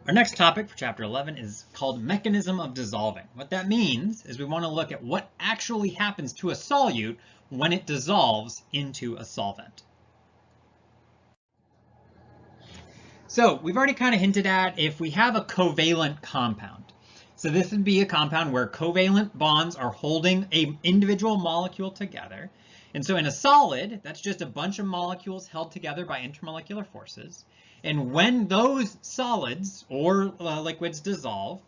Our next topic for chapter 11 is called mechanism of dissolving. What that means is we want to look at what actually happens to a solute when it dissolves into a solvent. So we've already kind of hinted at if we have a covalent compound. So this would be a compound where covalent bonds are holding an individual molecule together. And so in a solid, that's just a bunch of molecules held together by intermolecular forces. And when those solids or liquids dissolve,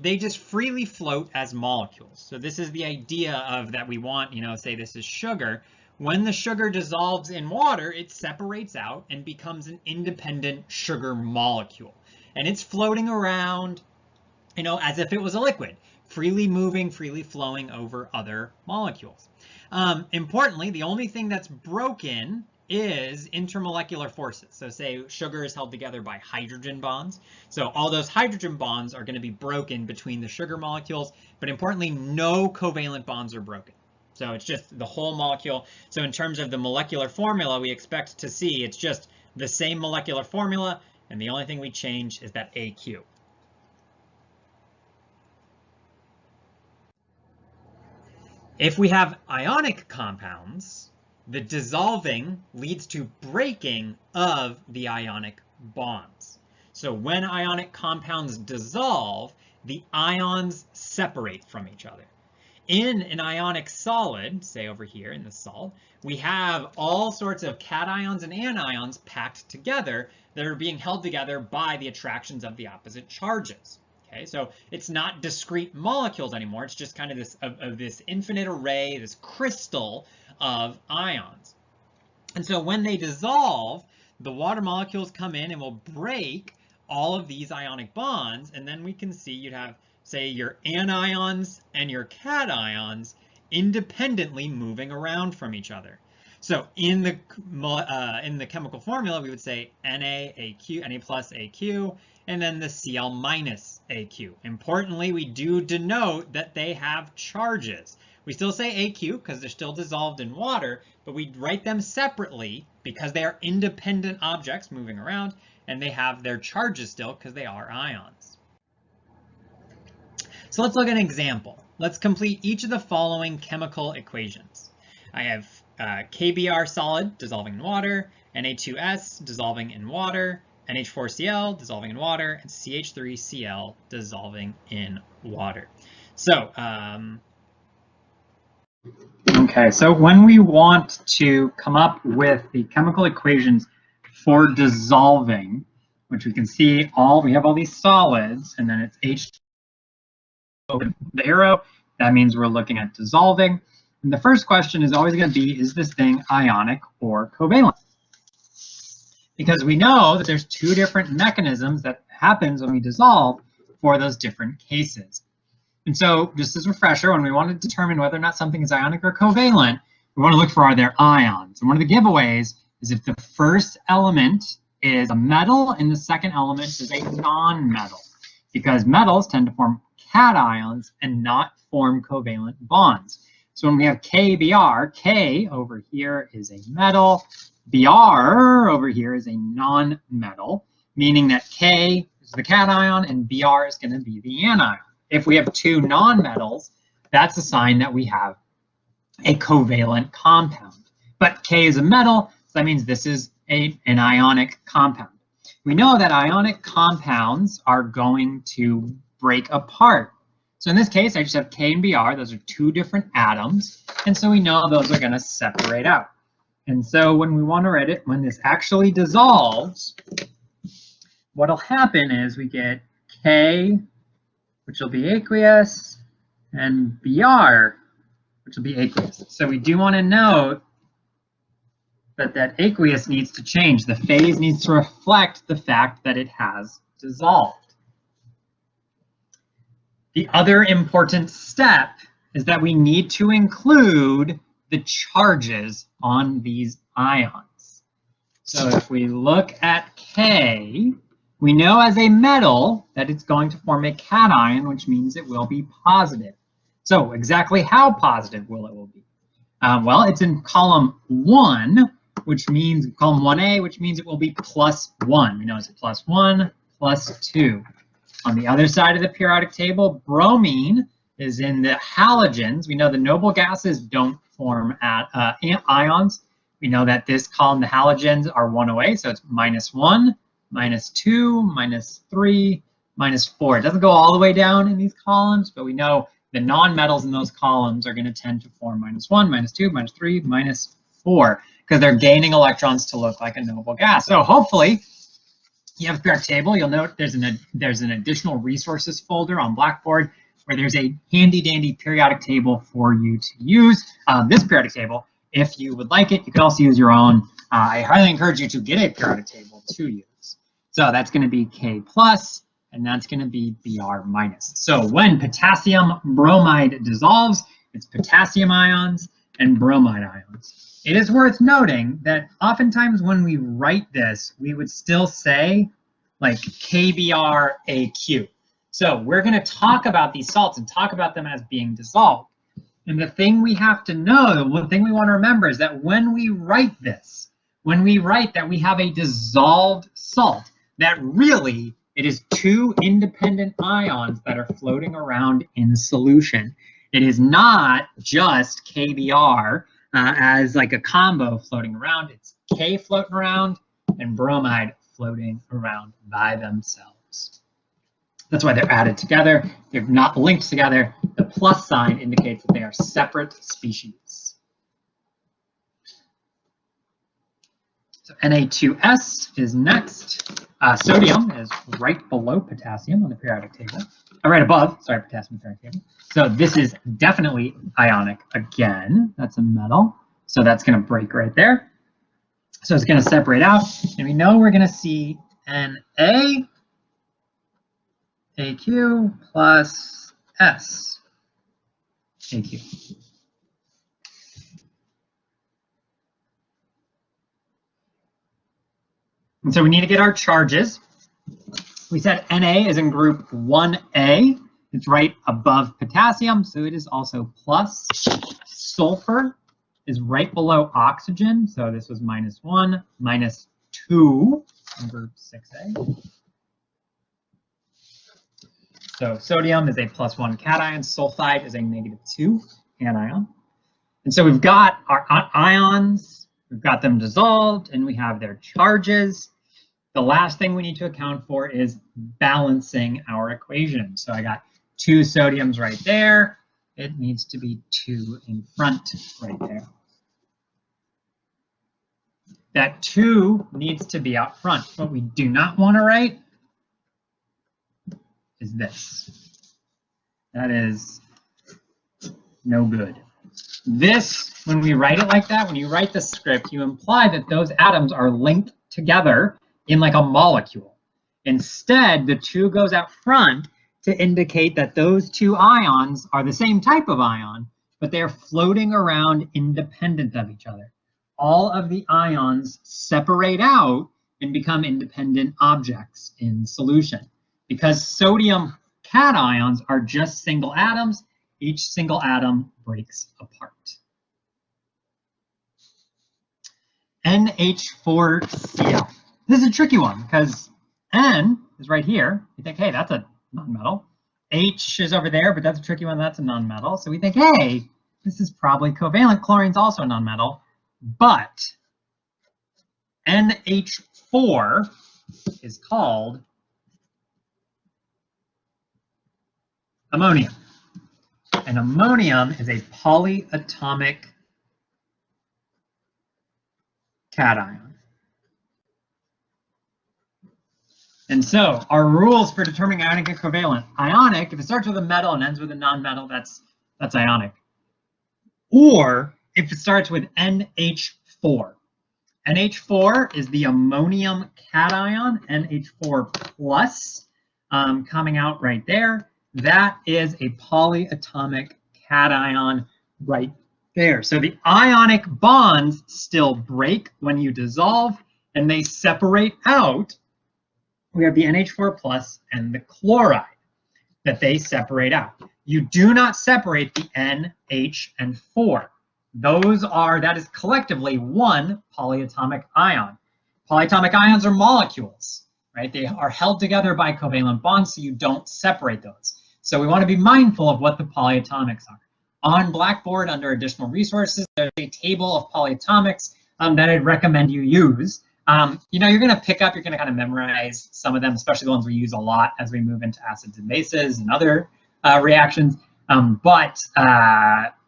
they just freely float as molecules. So this is the idea of that we want, say this is sugar. When the sugar dissolves in water, it separates out and becomes an independent sugar molecule. And it's floating around, as if it was a liquid, freely moving, freely flowing over other molecules. Importantly, the only thing that's broken is intermolecular forces. So say sugar is held together by hydrogen bonds. So all those hydrogen bonds are going to be broken between the sugar molecules, but importantly, no covalent bonds are broken. So it's just the whole molecule. So in terms of the molecular formula, we expect to see it's just the same molecular formula, and the only thing we change is that AQ. If we have ionic compounds, the dissolving leads to breaking of the ionic bonds. So when ionic compounds dissolve, the ions separate from each other. In an ionic solid, say over here in the salt, we have all sorts of cations and anions packed together that are being held together by the attractions of the opposite charges. Okay, so it's not discrete molecules anymore. It's just kind of this infinite array, this crystal of ions. And so when they dissolve, the water molecules come in and will break all of these ionic bonds. And then we can see you'd have, say, your anions and your cations independently moving around from each other. So in the chemical formula, we would say NaAQ, Na plus AQ, and then the Cl minus AQ. Importantly, we do denote that they have charges. We still say AQ because they're still dissolved in water, but we write them separately because they are independent objects moving around, and they have their charges still because they are ions. So let's look at an example. Let's complete each of the following chemical equations. I have KBr solid dissolving in water, Na2S dissolving in water, NH4Cl dissolving in water, and CH3Cl dissolving in water. So, okay, so when we want to come up with the chemical equations for dissolving, which we can see we have all these solids, and then it's H over the arrow, that means we're looking at dissolving. And the first question is always going to be, is this thing ionic or covalent? Because we know that there's two different mechanisms that happens when we dissolve for those different cases. And so just as a refresher, when we want to determine whether or not something is ionic or covalent, we want to look for are there ions. And one of the giveaways is if the first element is a metal and the second element is a non-metal, because metals tend to form cations and not form covalent bonds. So when we have KBr, K over here is a metal, Br over here is a non-metal, meaning that K is the cation and Br is going to be the anion. If we have two non-metals, that's a sign that we have a covalent compound. But K is a metal, so that means this is an ionic compound. We know that ionic compounds are going to break apart. So in this case, I just have K and Br. Those are two different atoms. And so we know those are going to separate out. And so when we want to write it, when this actually dissolves, what'll happen is we get K, which will be aqueous, and Br, which will be aqueous. So we do want to note that aqueous needs to change. The phase needs to reflect the fact that it has dissolved. The other important step is that we need to include the charges on these ions. So if we look at K, we know as a metal that it's going to form a cation, which means it will be positive. So exactly how positive will it be? Well, it's in column 1, which means column 1A, which means it will be +1. We know it's a +1, plus 2. On the other side of the periodic table, bromine is in the halogens. We know the noble gases don't form ions. We know that this column, the halogens, are one away, so it's -1, -2, -3, -4. It doesn't go all the way down in these columns, but we know the nonmetals in those columns are going to tend to form -1, -2, -3, -4, because they're gaining electrons to look like a noble gas. So hopefully you have a periodic table. You'll note there's an additional resources folder on Blackboard where there's a handy dandy periodic table for you to use. This periodic table, if you would like it, you can also use your own. I highly encourage you to get a periodic table to use. So that's going to be K plus, and that's going to be Br minus. So when potassium bromide dissolves, it's potassium ions and bromide ions. It is worth noting that oftentimes when we write this, we would still say like KBrAQ. So we're going to talk about these salts and talk about them as being dissolved. And the thing we have to know, the one thing we want to remember is that when we write this, when we write that we have a dissolved salt, that really it is two independent ions that are floating around in solution. It is not just KBr as like a combo floating around. It's K floating around and bromide floating around by themselves. That's why they're added together. They're not linked together. The plus sign indicates that they are separate species. So Na2S is next. Sodium is right below potassium on the periodic table. Right above, sorry, potassium periodic table. So this is definitely ionic again. That's a metal. So that's going to break right there. So it's going to separate out. And we know we're going to see Na AQ plus S AQ. And so we need to get our charges. We said Na is in group 1A. It's right above potassium, so it is also plus. Sulfur is right below oxygen, so this was -1, -2 in group 6A. So sodium is a +1 cation, sulfide is a -2 anion. And so we've got our ions, we've got them dissolved, and we have their charges. The last thing we need to account for is balancing our equation. So I got 2 sodiums right there. It needs to be 2 in front right there. That 2 needs to be out front. What we do not want to write is this. That is no good. This, when we write it like that, when you write the script, you imply that those atoms are linked together in like a molecule. Instead, the 2 goes out front to indicate that those 2 ions are the same type of ion, but they're floating around independent of each other. All of the ions separate out and become independent objects in solution. Because sodium cations are just single atoms, each single atom breaks apart. NH4Cl. This is a tricky one because N is right here. We think, hey, that's a nonmetal. H is over there, but that's a tricky one. That's a nonmetal. So we think, hey, this is probably covalent. Chlorine's also a nonmetal. But NH4 is called ammonium. And ammonium is a polyatomic cation. And so our rules for determining ionic and covalent. Ionic, if it starts with a metal and ends with a nonmetal, that's ionic. Or if it starts with NH4. NH4 is the ammonium cation, NH4 plus, coming out right there. That is a polyatomic cation right there. So the ionic bonds still break when you dissolve, and they separate out. We have the NH4 plus and the chloride that they separate out. You do not separate the N, H, and 4. That is collectively one polyatomic ion. Polyatomic ions are molecules. right? They are held together by covalent bonds, so you don't separate those. So we want to be mindful of what the polyatomics are. On Blackboard, under additional resources, there's a table of polyatomics that I'd recommend you use. You're going to pick up, you're going to kind of memorize some of them, especially the ones we use a lot as we move into acids and bases and other reactions. But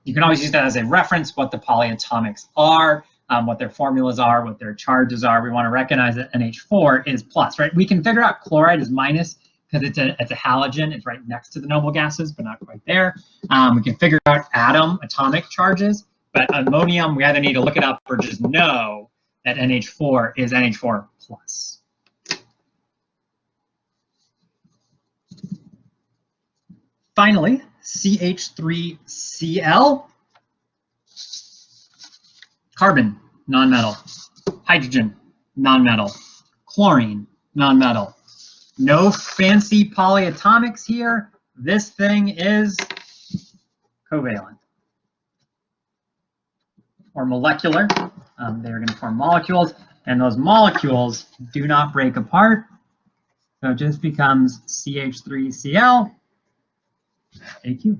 you can always use that as a reference, what the polyatomics are, what their formulas are, what their charges are. We want to recognize that NH4 is plus, right? We can figure out chloride is minus because it's a halogen. It's right next to the noble gases, but not quite there. We can figure out atomic charges, but ammonium, we either need to look it up or just know that NH4 is NH4 plus. Finally, CH3Cl, carbon, nonmetal, hydrogen, nonmetal, chlorine, nonmetal. No fancy polyatomics here. This thing is covalent or molecular. They're going to form molecules, and those molecules do not break apart. So it just becomes CH3Cl, AQ.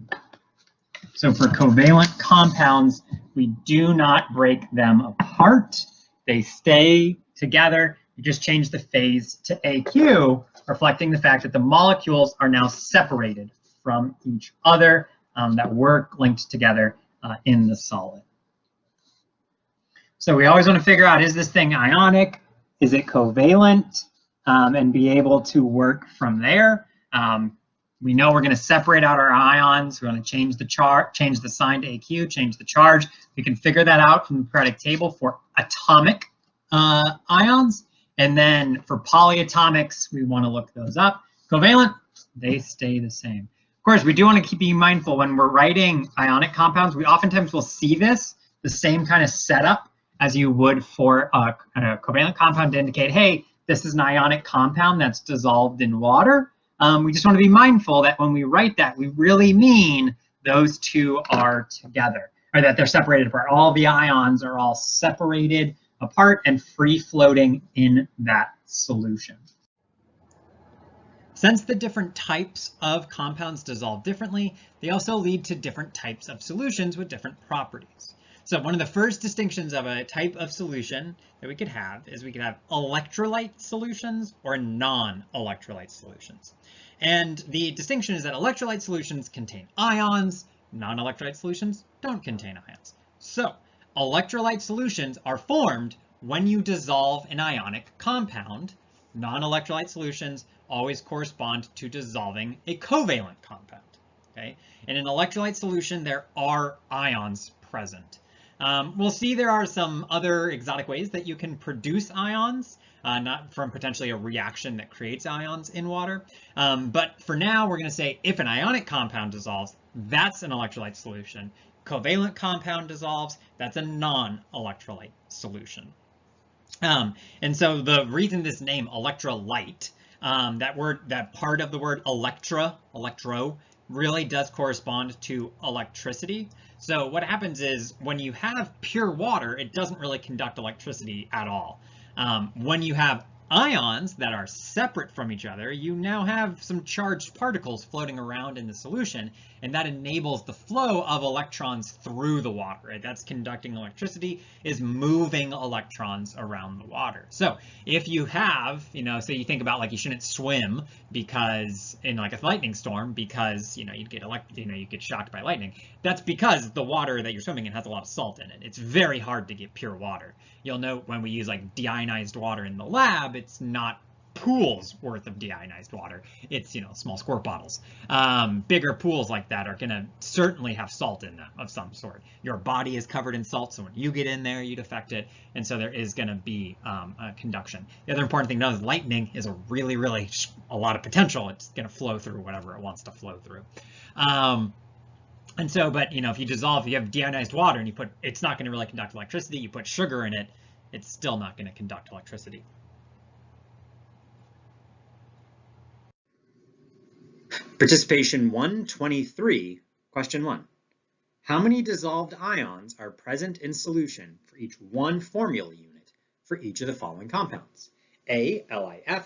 So for covalent compounds, we do not break them apart. They stay together. You just change the phase to AQ, reflecting the fact that the molecules are now separated from each other, that were linked together in the solid. So we always want to figure out, is this thing ionic? Is it covalent? And be able to work from there. We know we're going to separate out our ions. We're going to change the sign to AQ, change the charge. We can figure that out from the periodic table for atomic ions. And then for polyatomics, we want to look those up. Covalent, they stay the same. Of course, we do want to keep being mindful when we're writing ionic compounds. We oftentimes will see this, the same kind of setup as you would for a covalent compound to indicate, hey, this is an ionic compound that's dissolved in water. We just want to be mindful that when we write that, we really mean those two are together, or that they're separated apart. All the ions are all separated apart and free floating in that solution. Since the different types of compounds dissolve differently, they also lead to different types of solutions with different properties. So one of the first distinctions of a type of solution that we could have is we could have electrolyte solutions or non-electrolyte solutions. And the distinction is that electrolyte solutions contain ions, non-electrolyte solutions don't contain ions. So electrolyte solutions are formed when you dissolve an ionic compound. Non-electrolyte solutions always correspond to dissolving a covalent compound. Okay? In an electrolyte solution, there are ions present. We'll see there are some other exotic ways that you can produce ions, not from potentially a reaction that creates ions in water. But for now, we're going to say if an ionic compound dissolves, that's an electrolyte solution. Covalent compound dissolves, that's a non-electrolyte solution. And so the reason this name electrolyte, that part of the word electro, really does correspond to electricity. So what happens is when you have pure water, it doesn't really conduct electricity at all. When you have ions that are separate from each other, you now have some charged particles floating around in the solution, and that enables the flow of electrons through the water. Right? That's conducting electricity, is moving electrons around the water. So if you have, so you think about like you shouldn't swim because in like a lightning storm because you'd get you get shocked by lightning. That's because the water that you're swimming in has a lot of salt in it. It's very hard to get pure water. You'll note when we use like deionized water in the lab, it's not pools worth of deionized water. It's, small squirt bottles. Bigger pools like that are going to certainly have salt in them of some sort. Your body is covered in salt, so when you get in there, you'd affect it. And so there is going to be conduction. The other important thing to know is lightning is a really, really a lot of potential. It's going to flow through whatever it wants to flow through. And so, but if you have deionized water and it's not going to really conduct electricity. You put sugar in it, it's still not going to conduct electricity. Participation 123, question 1. How many dissolved ions are present in solution for each one formula unit for each of the following compounds? A, LiF,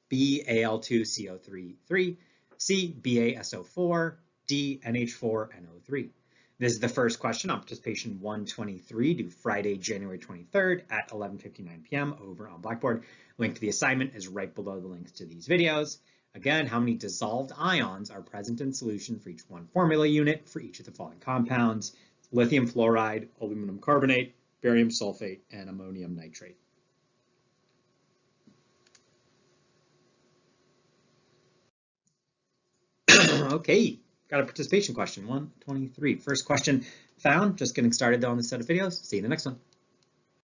B, Al2CO3, C, BaSO4, D, NH4NO3. This is the first question on participation 123, due Friday, January 23rd at 11:59 p.m. over on Blackboard. Link to the assignment is right below the links to these videos. Again, how many dissolved ions are present in solution for each one formula unit for each of the following compounds: lithium fluoride, aluminum carbonate, barium sulfate, and ammonium nitrate. Okay, got a participation question, 123. First question found. Just getting started though on this set of videos. See you in the next one.